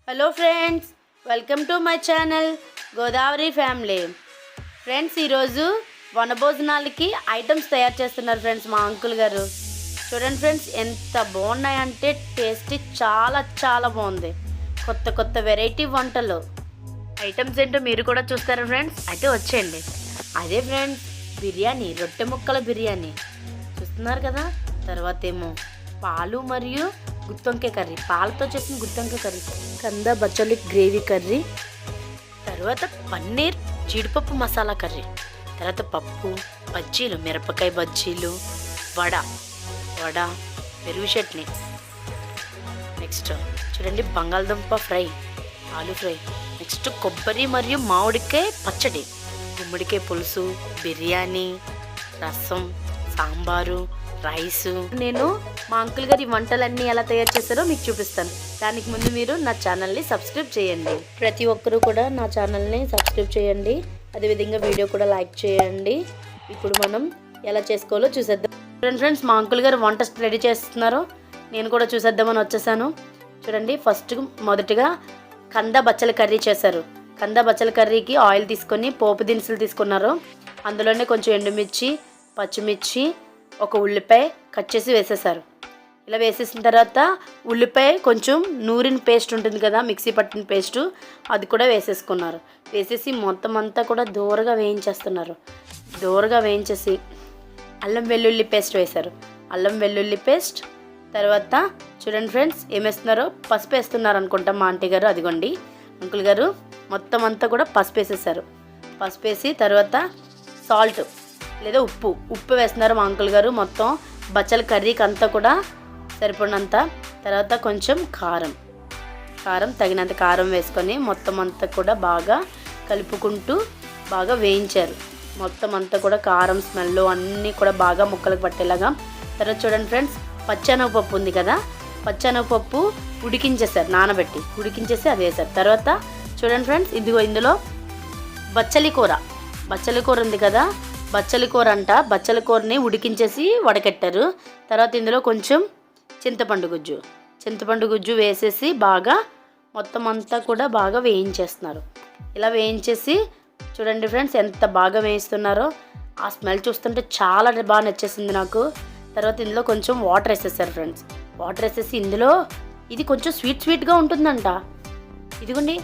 Hello friends, welcome to my channel Godavari family. Friends, ఈరోజు వనభోజనాలకి items తయారు చేస్తున్నారు ఫ్రెండ్స్ మా అంకుల్ గారు. చూడండి ఫ్రెండ్స్, ఎంత బాగున్నాయంటే టేస్టీ చాలా చాలా బాగుంది. కొత్త కొత్త వెరైటీ వంటలు ఐటమ్స్ ఏంటో మీరు కూడా చూస్తారా ఫ్రెండ్స్? అయితే వచ్చేయండి. అదే ఫ్రెండ్స్, బిర్యానీ, రొట్టె ముక్కల బిర్యానీ చూస్తున్నారు కదా. తర్వాత ఏమో పాలు మరియు గుత్తొంకాయ కర్రీ, పాలతో చేసిన గుత్తొంకాయ కర్రీ, కంద బచ్చలి గ్రేవీ కర్రీ, తర్వాత పన్నీర్ జీడిపప్పు మసాలా కర్రీ, తర్వాత పప్పు, బజ్జీలు, మిరపకాయ బజ్జీలు, వడ పెరుగు చట్నీ, నెక్స్ట్ చూడండి బంగాళదుంప ఫ్రై, ఆలు ఫ్రై, నెక్స్ట్ కొబ్బరి మరియు మామిడికాయ పచ్చడి, గుమ్మడికాయ పులుసు, బిర్యానీ, రసం, సాంబారు, రైసు. నేను మా అంకుల్ గారి వంటలన్నీ ఎలా తయారు చేస్తారో మీకు చూపిస్తాను. దానికి ముందు మీరు నా ఛానల్ని సబ్స్క్రైబ్ చేయండి. ప్రతి ఒక్కరూ కూడా నా ఛానల్ని సబ్స్క్రైబ్ చేయండి. అదేవిధంగా వీడియో కూడా లైక్ చేయండి. ఇప్పుడు మనం ఎలా చేసుకోవాలో చూసేద్దాం. ఫ్రెండ్స్, మా అంకుల్ గారు వంట రెడీ చేస్తున్నారు. నేను కూడా చూసేద్దామని వచ్చేసాను. చూడండి, మొదటిగా కంద బచ్చల కర్రీ చేశారు. కంద బచ్చల కర్రీకి ఆయిల్ తీసుకొని పోపు దినుసులు తీసుకున్నారు. అందులోనే కొంచెం ఎండుమిర్చి, పచ్చిమిర్చి, ఒక ఉల్లిపాయ కట్ చేసి వేసేసారు. ఇలా వేసేసిన తర్వాత ఉల్లిపాయ కొంచెం నూరిన పేస్ట్ ఉంటుంది కదా, మిక్సీ పట్టిన పేస్టు, అది కూడా వేసేసుకున్నారు. వేసేసి మొత్తం అంతా కూడా దూరగా వేయించేస్తున్నారు. దూరగా వేయించేసి అల్లం వెల్లుల్లి పేస్ట్ వేశారు. అల్లం వెల్లుల్లి పేస్ట్ తర్వాత చూడండి ఫ్రెండ్స్, ఏం వేస్తున్నారో పసుపు వేస్తున్నారు అనుకుంటాం మా ఆంటీ గారు. అదిగోండి అంకుల్ గారు మొత్తం అంతా కూడా పసుపు వేసేసారు. పసుపు వేసి తర్వాత సాల్ట్ లేదా ఉప్పు వేస్తున్నారు మా అంకుల్ గారు. మొత్తం బచ్చల కర్రీకి అంతా కూడా సరిపడినంత. తర్వాత కొంచెం కారం తగినంత కారం వేసుకొని మొత్తం అంతా కూడా బాగా కలుపుకుంటూ బాగా వేయించారు. మొత్తం అంతా కూడా కారం స్మెల్ అన్నీ కూడా బాగా ముక్కలకు పట్టేలాగా. తర్వాత చూడండి ఫ్రెండ్స్, పచ్చెనగపప్పు ఉంది కదా, పచ్చెనగపప్పు ఉడికించేసారు, నానబెట్టి ఉడికించేసి అది వేశారు. తర్వాత చూడండి ఫ్రెండ్స్, ఇదిగో ఇందులో బచ్చలి కూర ఉంది కదా, బచ్చలి కూరని ఉడికించేసి వడకెట్టారు. తర్వాత ఇందులో కొంచెం చింతపండు గుజ్జు వేసేసి బాగా మొత్తం అంతా కూడా బాగా వేయించేస్తున్నారు. ఇలా వేయించేసి చూడండి ఫ్రెండ్స్, ఎంత బాగా వేయిస్తున్నారో. ఆ స్మెల్ చూస్తుంటే చాలా బాగా నచ్చేసింది నాకు. తర్వాత ఇందులో కొంచెం వాటర్ వేసేసారు ఫ్రెండ్స్. వాటర్ వేసేసి ఇందులో ఇది కొంచెం స్వీట్గా ఉంటుందంట. ఇదిగోండి,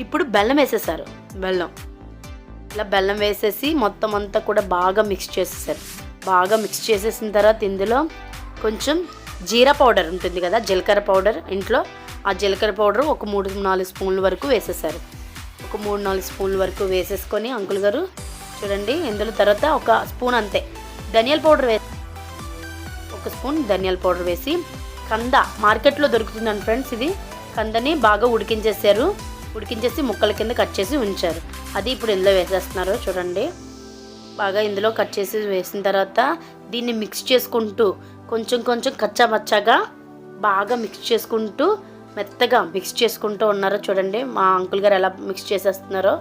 ఇప్పుడు బెల్లం వేసేసారు. ఇలా బెల్లం వేసేసి మొత్తం అంతా కూడా బాగా మిక్స్ చేసేసారు. బాగా మిక్స్ చేసేసిన తర్వాత ఇందులో కొంచెం జీరా పౌడర్ ఉంటుంది కదా, జీలకర్ర పౌడర్ ఇంట్లో, ఆ జీలకర్ర పౌడర్ ఒక 3-4 స్పూన్ల వరకు వేసేసారు. ఒక 3-4 స్పూన్ల వరకు వేసేసుకొని అంకుల్ గారు చూడండి, ఇందులో తర్వాత ఒక స్పూన్ అంతే ధనియాల పౌడర్ ఒక స్పూన్ ధనియాల పౌడర్ వేసి కంద మార్కెట్లో దొరుకుతుందండి ఫ్రెండ్స్. ఇది కందని బాగా ఉడికించేసి ముక్కల కింద కట్ చేసి ఉంచారు. అది ఇప్పుడు ఇందులో వేసేస్తున్నారు. చూడండి, బాగా ఇందులో కట్ చేసి వేసిన తర్వాత దీన్ని మిక్స్ చేసుకుంటూ కొంచెం కచ్చాపచ్చాగా బాగా మిక్స్ చేసుకుంటూ మెత్తగా మిక్స్ చేసుకుంటూ ఉన్నారో చూడండి మా అంకుల్ గారు ఎలా మిక్స్ చేసేస్తున్నారో.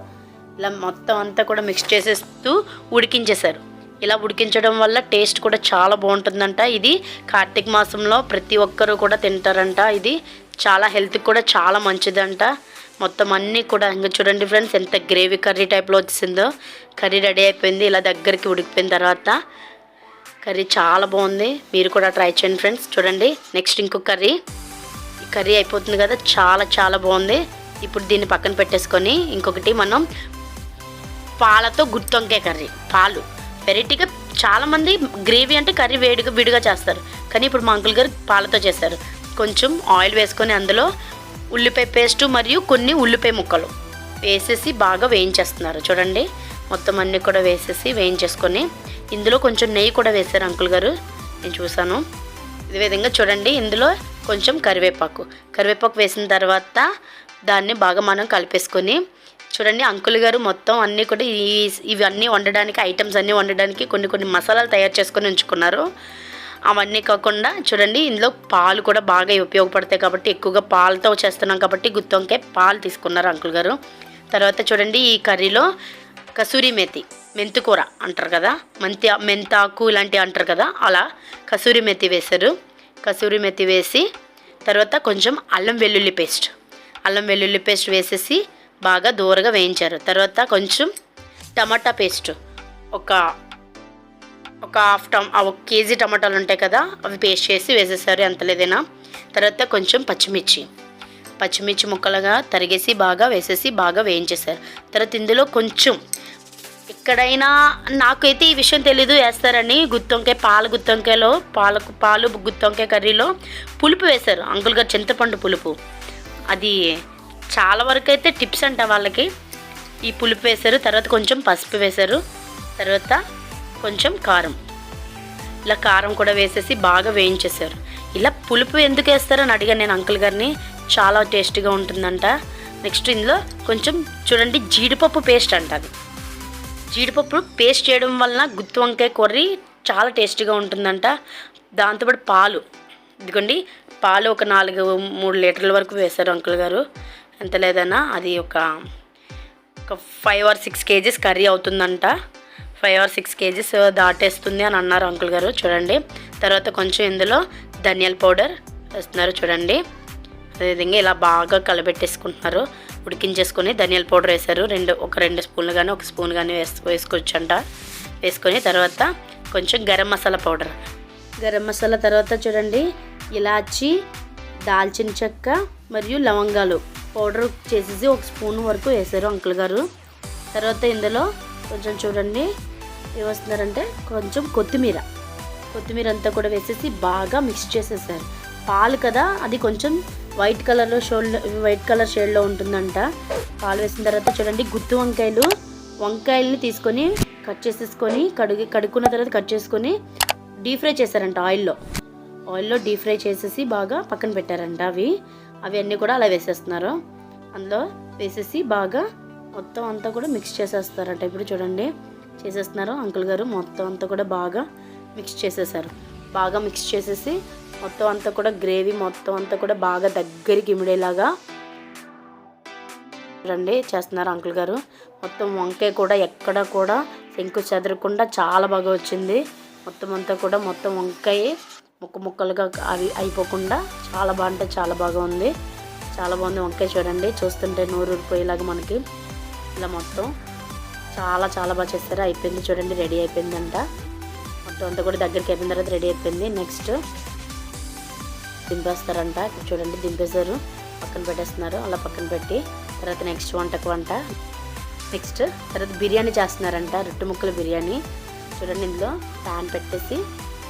ఇలా మొత్తం అంతా కూడా మిక్స్ చేసేస్తూ ఉడికించేశారు. ఇలా ఉడికించడం వల్ల టేస్ట్ కూడా చాలా బాగుంటుందంట. ఇది కార్తీక మాసంలో ప్రతి ఒక్కరూ కూడా తింటారంట. ఇది చాలా హెల్త్కి కూడా చాలా మంచిదంట. మొత్తం అన్నీ కూడా ఇంకా చూడండి ఫ్రెండ్స్, ఎంత గ్రేవీ కర్రీ టైప్లో వచ్చిందో. కర్రీ రెడీ అయిపోయింది. ఇలా దగ్గరికి ఉడికిపోయిన తర్వాత కర్రీ చాలా బాగుంది. మీరు కూడా ట్రై చేయండి ఫ్రెండ్స్. చూడండి, నెక్స్ట్ ఇంకొక కర్రీ అయిపోతుంది కదా, చాలా చాలా బాగుంది. ఇప్పుడు దీన్ని పక్కన పెట్టేసుకొని ఇంకొకటి మనం పాలతో గుత్తొంకాయ కర్రీ, పాలు వెరైటీగా చాలామంది గ్రేవీ అంటే కర్రీ విడిగా చేస్తారు, కానీ ఇప్పుడు మా అంకుల్ గారు పాలతో చేశారు. కొంచెం ఆయిల్ వేసుకొని అందులో ఉల్లిపాయ పేస్టు మరియు కొన్ని ఉల్లిపాయ ముక్కలు వేసేసి బాగా వేయించేస్తున్నారు. చూడండి, మొత్తం అన్నీ కూడా వేసేసి వేయించేసుకొని ఇందులో కొంచెం నెయ్యి కూడా వేశారు అంకుల్ గారు, నేను చూసాను. ఇదే విధంగా చూడండి, ఇందులో కొంచెం కరివేపాకు వేసిన తర్వాత దాన్ని బాగా మనం కలిపేసుకొని చూడండి అంకుల్ గారు మొత్తం అన్నీ కూడా ఇవన్నీ వండడానికి ఐటమ్స్ అన్నీ వండడానికి కొన్ని మసాలాలు తయారు చేసుకొని ఉంచుకున్నారు. అవన్నీ కాకుండా చూడండి, ఇందులో పాలు కూడా బాగా ఉపయోగపడతాయి కాబట్టి ఎక్కువగా పాలతో చేస్తున్నాం కాబట్టి గుత్తొంకాయ పాలు తీసుకున్నారు అంకుల్ గారు. తర్వాత చూడండి, ఈ కర్రీలో కసూరి మేతి, మెంతుకూర అంటారు కదా, మెంతాకు ఇలాంటివి అంటారు కదా, అలా కసూరి మేతి వేశారు. కసూరి మేతి వేసి తర్వాత కొంచెం అల్లం వెల్లుల్లి పేస్ట్ అల్లం వెల్లుల్లి పేస్ట్ వేసేసి బాగా దూరగా వేయించారు. తర్వాత కొంచెం టమాటా పేస్ట్ ఒక కేజీ టమాటాలు ఉంటాయి కదా, అవి పేస్ట్ చేసి వేసేసారు, ఎంత లేదైనా. తర్వాత కొంచెం పచ్చిమిర్చి ముక్కలుగా తరిగేసి బాగా వేసేసి బాగా వేయించేశారు. తర్వాత ఇందులో కొంచెం, ఎక్కడైనా నాకైతే ఈ విషయం తెలీదు వేస్తారని, గుత్తొంకాయలో పాలు గుత్తొంకాయ కర్రీలో పులుపు వేశారు అంకుల్ గారు, చింతపండు పులుపు. అది చాలా వరకు అయితే టిప్స్ అంట వాళ్ళకి. ఈ పులుపు వేశారు, తర్వాత కొంచెం పసుపు వేశారు, తర్వాత కొంచెం కారం, ఇలా కారం కూడా వేసేసి బాగా వేయించేశారు. ఇలా పులుపు ఎందుకు వేస్తారని అడిగాను నేను అంకుల్ గారిని. చాలా టేస్టీగా ఉంటుందంట. నెక్స్ట్ ఇందులో కొంచెం చూడండి జీడిపప్పు పేస్ట్ అంట. అది జీడిపప్పు పేస్ట్ చేయడం వలన గుత్తి వంకాయ కర్రీ చాలా టేస్టీగా ఉంటుందంట. దాంతోపాటు పాలు, ఇదిగోండి పాలు ఒక 3 లీటర్ల వరకు వేశారు అంకుల్ గారు, ఎంత లేదన్నా. అది ఒక 5 or 6 kgs కర్రీ అవుతుందంట. 5 or 6 kgs దాటేస్తుంది అని అన్నారు అంకుల్ గారు. చూడండి, తర్వాత కొంచెం ఇందులో ధనియాల పౌడర్ వేస్తున్నారు. చూడండి, అదేవిధంగా ఇలా బాగా కలబెట్టేసుకుంటున్నారు. ఉడికించేసుకొని ధనియాల పౌడర్ వేశారు. ఒక 2 స్పూన్లు కానీ 1 స్పూన్ కానీ వేసుకోవచ్చంట. వేసుకొని తర్వాత కొంచెం గరం మసాలా పౌడర్, గరం మసాలా, తర్వాత చూడండి ఇలాచి, దాల్చిన చెక్క మరియు లవంగాలు పౌడర్ చేసేసి 1 స్పూన్ వరకు వేశారు అంకుల్ గారు. తర్వాత ఇందులో కొంచెం చూడండి ఏమొస్తున్నారంటే కొంచెం కొత్తిమీర అంతా కూడా వేసేసి బాగా మిక్స్ చేసేసారు. పాలు కదా, అది కొంచెం వైట్ కలర్ షేడ్లో ఉంటుందంట. పాలు వేసిన తర్వాత చూడండి గుత్తి వంకాయల్ని తీసుకొని కట్ చేసేసుకొని కడుక్కున్న తర్వాత కట్ చేసుకొని డీప్ ఫ్రై చేశారంట. ఆయిల్లో డీప్ ఫ్రై చేసేసి బాగా పక్కన పెట్టారంట. అవి అన్నీ కూడా అలా వేసేస్తున్నారు. అందులో వేసేసి బాగా మొత్తం అంతా కూడా మిక్స్ చేసేస్తారంట. ఇప్పుడు చూడండి చేసేస్తున్నారు అంకుల్ గారు. మొత్తం అంతా కూడా బాగా మిక్స్ చేసేసారు. బాగా మిక్స్ చేసేసి మొత్తం అంతా కూడా గ్రేవీ మొత్తం అంతా కూడా బాగా దగ్గరికి ఇమిడేలాగా రండి చేస్తున్నారు అంకుల్ గారు. మొత్తం వంకాయ కూడా ఎక్కడ కూడా శంకు చెదరకుండా చాలా బాగా వచ్చింది. మొత్తం అంతా కూడా మొత్తం వంకాయ ముక్కలుగా అవి అయిపోకుండా చాలా బాగుంటే చాలా బాగా ఉంది. చాలా బాగుంది వంకాయ. చూడండి, చూస్తుంటే నోరు ఊరిపోయేలాగా మనకి ఇలా మొత్తం చాలా బాగా చేస్తారు. అయిపోయింది చూడండి, రెడీ అయిపోయిందంట. మొత్తం అంతా కూడా దగ్గరికి అయిపోయిన తర్వాత రెడీ అయిపోయింది. నెక్స్ట్ దింపేస్తారంట. ఇప్పుడు చూడండి దింపేశారు, పక్కన పెట్టేస్తున్నారు. అలా పక్కన పెట్టి తర్వాత నెక్స్ట్ తర్వాత బిర్యానీ చేస్తున్నారంట, రొట్టె ముక్కల బిర్యానీ. చూడండి, ఇందులో ప్యాన్ పెట్టేసి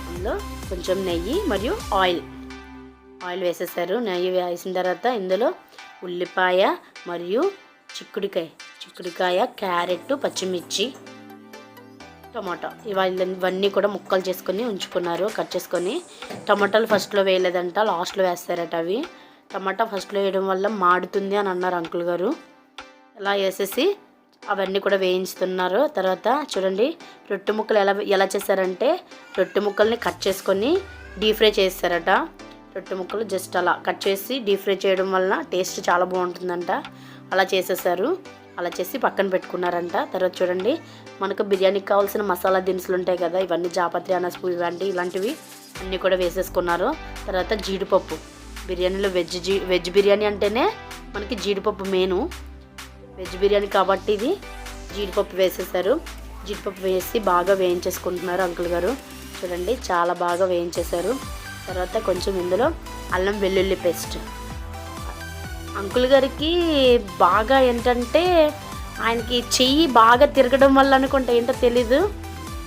అందులో కొంచెం నెయ్యి మరియు ఆయిల్ వేసేసారు. నెయ్యి వేసిన తర్వాత ఇందులో ఉల్లిపాయ మరియు చిక్కుడుకాయ, క్యారెట్, పచ్చిమిర్చి, టమాటా ఇవన్నీ కూడా ముక్కలు చేసుకొని ఉంచుకున్నారు, కట్ చేసుకొని. టమాటాలు ఫస్ట్లో వేయలేదంట, లాస్ట్లో వేస్తారట. అవి టమాటా ఫస్ట్లో వేయడం వల్ల మాడుతుంది అని అన్నారు అంకుల్ గారు. ఇలా వేసేసి అవన్నీ కూడా వేయించుతున్నారు. తర్వాత చూడండి రొట్టె ముక్కలు ఎలా చేశారంటే రొట్టె ముక్కల్ని కట్ చేసుకొని డీప్ ఫ్రై చేస్తారట. రొట్టె ముక్కలు జస్ట్ అలా కట్ చేసి డీప్ ఫ్రై చేయడం వలన టేస్ట్ చాలా బాగుంటుందంట. అలా చేసేసారు. అలా చేసి పక్కన పెట్టుకున్నారంట. తర్వాత చూడండి మనకు బిర్యానీకి కావాల్సిన మసాలా దినుసులు ఉంటాయి కదా, ఇవన్నీ జాపత్రి, అనసపు ఇలాంటివి అన్నీ కూడా వేసేసుకున్నారు. తర్వాత జీడిపప్పు, బిర్యానీలో వెజ్ బిర్యానీ అంటేనే మనకి జీడిపప్పు మెయిన్. వెజ్ బిర్యానీ కాబట్టి ఇది జీడిపప్పు వేసేసారు. జీడిపప్పు వేసి బాగా వేయించేసుకుంటున్నారు అంకుల్ గారు. చూడండి చాలా బాగా వేయించేశారు. తర్వాత కొంచెం ఇందులో అల్లం వెల్లుల్లి పేస్ట్. అంకుల్ గారికి బాగా ఏంటంటే ఆయనకి చెయ్యి బాగా తిరగడం వల్ల అనుకుంటా, ఏంటో తెలీదు,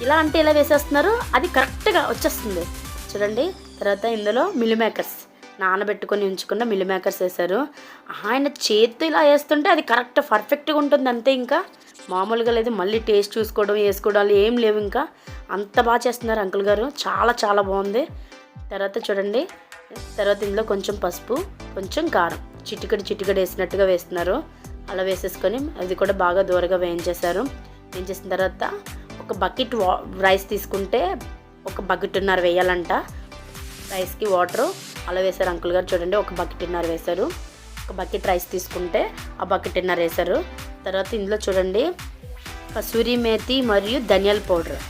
ఇలా అంటే ఇలా వేసేస్తున్నారు, అది కరెక్ట్గా వచ్చేస్తుంది. చూడండి తర్వాత ఇందులో మిల్లిమేకర్స్, నానబెట్టుకొని ఉంచుకున్న మిల్లిమేకర్స్ వేశారు. ఆయన చేతితో ఇలా వేస్తుంటే అది పర్ఫెక్ట్గా ఉంటుంది అంతే, ఇంకా మామూలుగా లేదు. మళ్ళీ టేస్ట్ వేసుకోవడాలు ఏం లేవు, ఇంకా అంత బాగా చేస్తున్నారు అంకుల్ గారు. చాలా బాగుంది. తర్వాత చూడండి, తర్వాత ఇందులో కొంచెం పసుపు, కొంచెం కారం, చిటికడి వేసినట్టుగా వేస్తున్నారు. అలా వేసేసుకొని అది కూడా బాగా దూరగా వేయించేశారు. వేయించేసిన తర్వాత ఒక బకెట్ రైస్ తీసుకుంటే 1.5 bucket వేయాలంట రైస్కి వాటరు. అలా వేశారు అంకుల్ గారు. చూడండి 1.5 bucket వేశారు. 1 bucket రైస్ తీసుకుంటే 1 bucket వేశారు. తర్వాత ఇందులో చూడండి కసూరి మేతి మరియు ధనియాల పౌడర్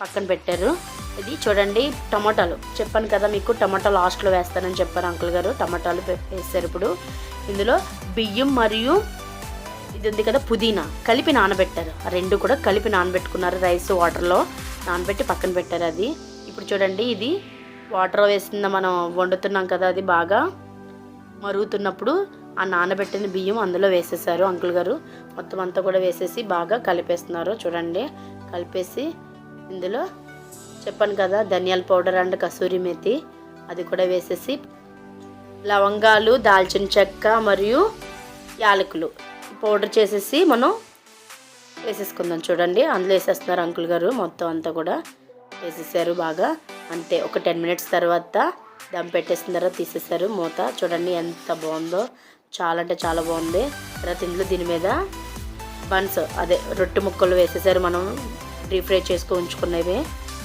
పక్కన పెట్టారు. ఇది చూడండి టమాటాలు, చెప్పాను కదా మీకు టమాటా లాస్ట్లో వేస్తానని చెప్పారు అంకుల్ గారు. టమాటాలు వేస్తారు. ఇప్పుడు ఇందులో బియ్యం మరియు ఇది ఉంది కదా పుదీనా కలిపి నానబెట్టారు. ఆ రెండు కూడా కలిపి నానబెట్టుకున్నారు. రైస్ వాటర్లో నానబెట్టి పక్కన పెట్టారు. అది ఇప్పుడు చూడండి ఇది వాటర్ వేసిందా మనం వండుతున్నాం కదా, అది బాగా మరుగుతున్నప్పుడు ఆ నానబెట్టిన బియ్యం అందులో వేసేసారు అంకుల్ గారు. మొత్తం అంతా కూడా వేసేసి బాగా కలిపేస్తున్నారు. చూడండి కలిపేసి ఇందులో చెప్పాను కదా ధనియాల పౌడర్ అండ్ కసూరి మేతి అది కూడా వేసేసి లవంగాలు, దాల్చిన చెక్క మరియు యాలకులు పౌడర్ చేసేసి మనం వేసేసుకుందాం. చూడండి అందులో వేసేస్తున్నారు అంకుల్ గారు. మొత్తం అంతా కూడా వేసేసారు బాగా. అంతే ఒక 10 మినిట్స్ తర్వాత దమ్ పెట్టేసిన తర్వాత తీసేసారు మూత. చూడండి ఎంత బాగుందో, చాలా అంటే చాలా బాగుంది. తర్వాత ఇందులో దీని మీద బన్స్ అదే రొట్టె ముక్కలు వేసేసారు. మనం డీప్ ఫ్రై చేసుకొని ఉంచుకున్నవి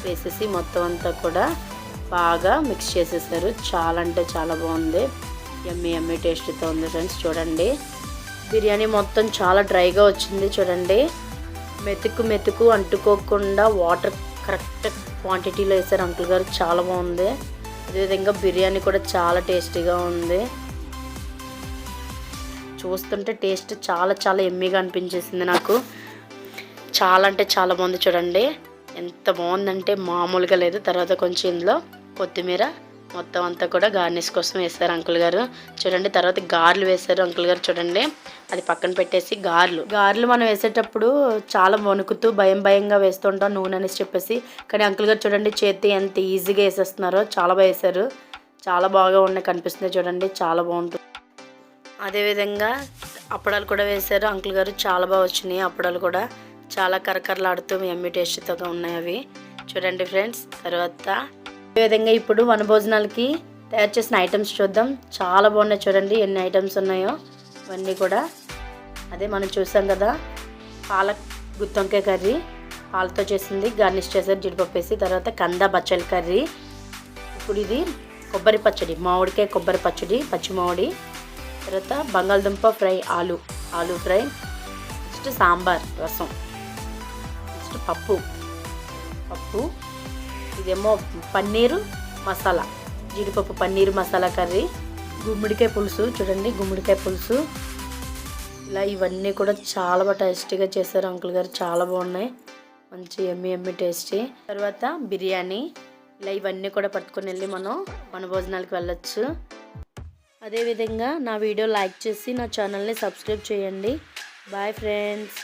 వేసేసి మొత్తం అంతా కూడా బాగా మిక్స్ చేసేసారు. చాలా అంటే చాలా బాగుంది. యమ్మీ యమ్మీ టేస్ట్తో ఉంది ఫ్రెండ్స్. చూడండి బిర్యానీ మొత్తం చాలా డ్రైగా వచ్చింది. చూడండి మెతుకు అంటుకోకుండా వాటర్ కరెక్ట్ క్వాంటిటీలో వేసారు అంకుల్ గారు. చాలా బాగుంది. అదేవిధంగా బిర్యానీ కూడా చాలా టేస్టీగా ఉంది. చూస్తుంటే టేస్ట్ చాలా చాలా ఎమ్మీగా అనిపించేసింది నాకు. చాలా అంటే చాలా బాగుంది. చూడండి ఎంత బాగుందంటే మామూలుగా లేదు. తర్వాత కొంచెం ఇందులో కొత్తిమీర మొత్తం అంతా కూడా గార్నిష్ కోసం వేస్తారు అంకుల్ గారు. చూడండి తర్వాత గారెలు వేశారు అంకుల్ గారు. చూడండి అది పక్కన పెట్టేసి గారెలు మనం వేసేటప్పుడు చాలా వణుకుతూ భయంగా వేస్తుంటాం నూనె అనేసి చెప్పేసి. కానీ అంకుల్ గారు చూడండి చేతి ఎంత ఈజీగా వేసేస్తున్నారో. చాలా బాగా వేశారు. చాలా బాగా ఉన్నాయి కనిపిస్తుంది. చూడండి చాలా బాగుంటుంది. అదేవిధంగా అప్పడాలు కూడా వేశారు అంకుల్ గారు. చాలా బాగా వచ్చినాయి అప్పడాలు కూడా. చాలా కరకరలాడుతూ యమ్మీ టేస్ట్తో ఉన్నాయి అవి. చూడండి ఫ్రెండ్స్ తర్వాత అదేవిధంగా ఇప్పుడు వనభోజనాలకి తయారు చేసిన ఐటమ్స్ చూద్దాం. చాలా బాగున్నాయి. చూడండి ఎన్ని ఐటమ్స్ ఉన్నాయో ఇవన్నీ కూడా. అదే మనం చూసాం కదా పాలక్ గుత్తొంకాయ కర్రీ పాలతో చేసింది, గార్నిష్ చేశారు జీడిపప్పు వేసి. తర్వాత కంద బచ్చల కర్రీ. ఇప్పుడు ఇది కొబ్బరి పచ్చడి, మామిడికాయ కొబ్బరి పచ్చడి, పచ్చి మామిడి. తర్వాత బంగాళదుంప ఫ్రై, ఆలు fry. Next sambar rasam. Next పప్పు. ఇదేమో పన్నీరు మసాలా, జీడిపప్పు పన్నీరు మసాలా కర్రీ. గుమ్మడికాయ పులుసు. చూడండి గుమ్మడికాయ పులుసు. ఇలా ఇవన్నీ కూడా చాలా బాగా టేస్టీగా చేశారు అంకుల్ గారు. చాలా బాగున్నాయి. మంచి యమ్మీ టేస్టీ. తర్వాత బిర్యానీ. ఇలా ఇవన్నీ కూడా పట్టుకొని వెళ్ళి మనం మన భోజనాలకు వెళ్ళొచ్చు. అదేవిధంగా నా వీడియో లైక్ చేసి నా ఛానల్ని సబ్స్క్రైబ్ చేయండి. Bye friends.